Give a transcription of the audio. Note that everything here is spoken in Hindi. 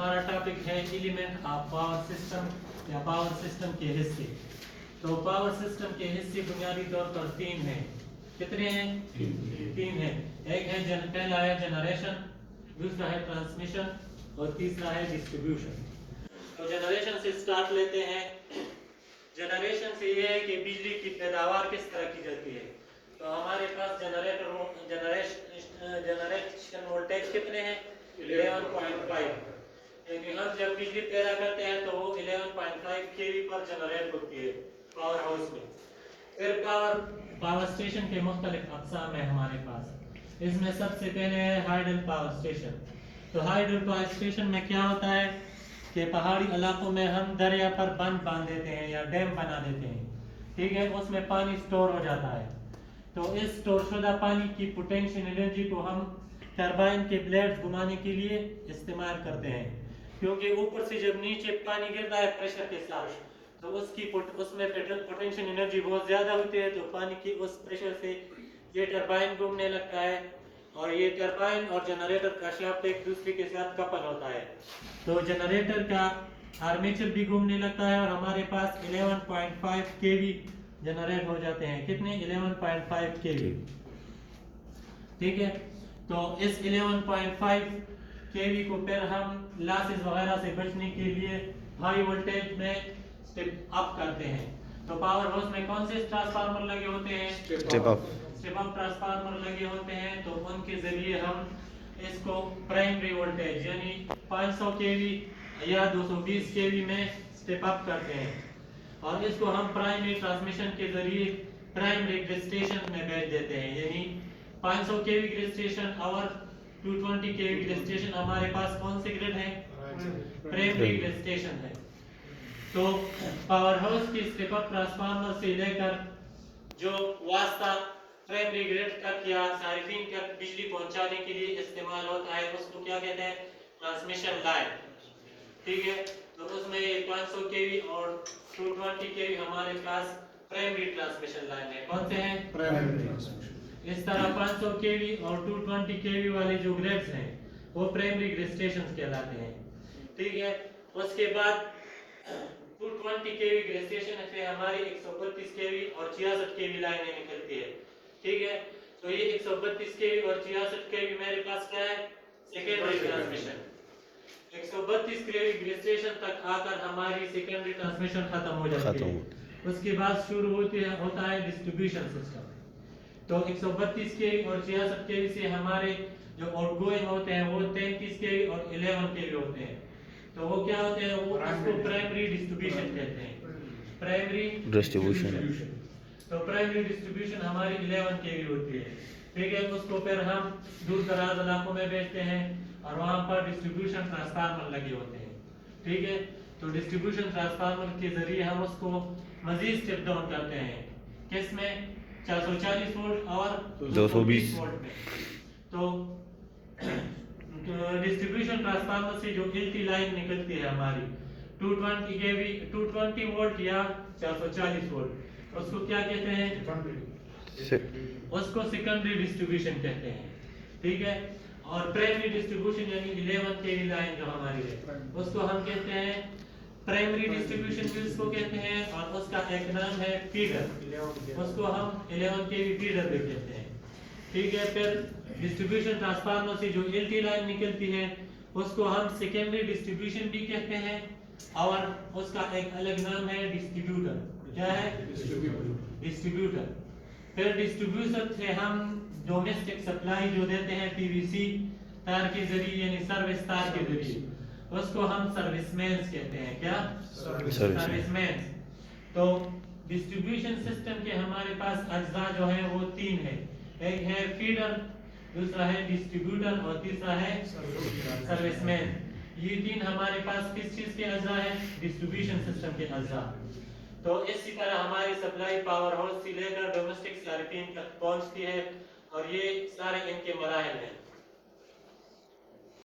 हमारा टॉपिक है एलिमेंट ऑफ पावर सिस्टम या पावर सिस्टम के हिस्से। तो पावर सिस्टम के हिस्से बुनियादी तौर पर तीन हैं। कितने हैं? तीन हैं। एक है पहला है जनरेशन, दूसरा है ट्रांसमिशन और तीसरा है डिस्ट्रीब्यूशन। तो जनरेशन से स्टार्ट लेते हैं। जनरेशन से ये है कि बिजली की पैदावार किस तरह की जाती है। तो हमारे पास जनरेशन वोल्टेज कितने हैं? 11.5। यानी हम जब बिजली पैदा करते हैं तो वो 11.5 केवी पर जनरेट होती है पावर हाउस में। फिर पावर स्टेशन के मुख्तलिफ अक़साम है हमारे पास। इसमें सबसे पहले है हाइडल पावर स्टेशन। तो हाइडल पावर स्टेशन में क्या होता है कि पहाड़ी इलाकों में हम दरिया पर बंद बांध देते हैं या डैम बना देते हैं, ठीक है। उसमें पानी स्टोर हो जाता है। तो इस स्टोर शुदा पानी की पोटेंशियल एनर्जी को हम टरबाइन के ब्लेड्स घुमाने के लिए इस्तेमाल करते हैं, क्योंकि ऊपर से जब नीचे पानी गिरता है प्रेशर के साथ तो उसमें पोटेंशियल एनर्जी बहुत ज़्यादा होती है। तो पानी की उस प्रेशर से ये टरबाइन घूमने लगता है और ये टरबाइन और जनरेटर का शाफ्ट एक दूसरे के साथ कपल होता है। तो जनरेटर का आर्मेचर भी घूमने लगता है और हमारे पास 11.5 केवी जनरेट हो जाते हैं। कितने? 11.5 केवी, ठीक है। तो इस 11.5 केवी को फिर हम लॉसेस वगैरह से बचने के लिए हाई वोल्टेज में स्टेप अप करते हैं। तो पावर हाउस में कौन से ट्रांसफार्मर लगे होते हैं? स्टेप अप ट्रांसफार्मर लगे होते हैं। तो उनके जरिए हम इसको प्राइमरी वोल्टेज यानी 500 केवी या 220 केवी में स्टेप अप करते हैं और इसको हम प्राइमरी ट्रांसमिशन के जरिए प्राइमरी ग्रिड स्टेशन में भेज देते हैं। यानी 500 केवी ग्रिड स्टेशन और 220 केवी ग्रिड स्टेशन हमारे पास कौन से ग्रिड है? प्राइमरी ग्रिड स्टेशन है। तो पावर हाउस की स्टेप अप ट्रांसफार्मर से लेकर जो वास्ता प्राइमरी ग्रिड तक या सार्फिन तक बिजली पहुंचाने के लिए इस्तेमाल होता है उसको क्या कहते हैं? ट्रांसमिशन लाइन, ठीक है। तो उसमें 500 केवी और 220 केवी हमारे पास प्राइमरी ट्रांसमिशन लाइन है। कौन से हैं? Primary transmission. इस तरह 500 केवी और 220 केवी वाले जो ग्रिड्स हैं वो प्राइमरी ग्रिड स्टेशंस कहलाते हैं, ठीक है। उसके बाद 220 केवी ग्रिड स्टेशन से हमारी 132 केवी और 66 केवी लाइनें निकलती है, ठीक है। तो ये 132 केवी और 66 केवी मेरे पास क्या है? Secondary transmission. 132 केवी ग्रिड स्टेशन तक आकर हमारी सेकेंडरी ट्रांसमिशन खत्म हो जाती है। उसके बाद शुरू होता है डिस्ट्रीब्यूशन सिस्टम। तो 132 केवी और 66 केवी से हमारे जो आउटगोइंग होते हैं वो 33 केवी और 11 केवी होते हैं। तो वो क्या होते हैं? वो उसको प्राइमरी डिस्ट्रीब्यूशन कहते हैं। Primary distribution. तो प्राइमरी डिस्ट्रीब्यूशन हमारी 11 केवी होती है, ठीक है। उसको फिर हम दूर दराज इलाकों में भेजते हैं और वहां पर डिस्ट्रीब्यूशन ट्रांसफार्मर लगे होते हैं, ठीक है। तो डिस्ट्रीब्यूशन ट्रांसफार्मर के जरिए हम उसको मजीद स्टेप डाउन करते हैं। किस में? 440 वोल्ट और 220 वोल्ट में। तो डिस्ट्रीब्यूशन ट्रांसफार्मर से जो एलटी लाइन निकलती है हमारी 220 केवी 220 वोल्ट या 440 वोल्ट, उसको क्या कहते हैं? उसको सेकेंडरी डिस्ट्रीब्यूशन कहते हैं, ठीक है। और प्राइमरी डिस्ट्रीब्यूशन यानी 11 केवी लाइन जो हमारी है उसको हम कहते हैं प्राइमरी डिस्ट्रीब्यूशन भी उसको कहते हैं और उसका एक नाम है फीडर। उसको हम 11 केवी फीडर भी कहते हैं, ठीक है। फिर डिस्ट्रीब्यूशन ट्रांसफार्मर से जो एलटी लाइन निकलती है उसको हम सेकेंडरी डिस्ट्रीब्यूशन भी कहते हैं और उसका एक अलग नाम है डिस्ट्रीब्यूटर। क्या है? डिस्ट्रीब्यूटर। फिर डिस्ट्रीब्यूटर से हम डोमेस्टिक सप्लाई जो देते हैं पीवीसी तार के जरिए यानी सर्विस तार के जरिए उसको हम सर्विसमैन्स कहते हैं। क्या? सर्विसमैन्स। तो डिस्ट्रीब्यूशन सिस्टम के हमारे पास अज्जा जो है वो तीन है। एक है फीडर, दूसरा है डिस्ट्रीब्यूटर और तीसरा है सर्विसमैन। ये तीन हमारे पास किस चीज के अज्जा है? डिस्ट्रीब्यूशन सिस्टम के अज्जा। तो इसी तरह हमारी सप्लाई पावर हाउस से लेकर डोमेस्टिक सार्फिन तक पहुंचती है और ये सारे इनके मराहिल हैं।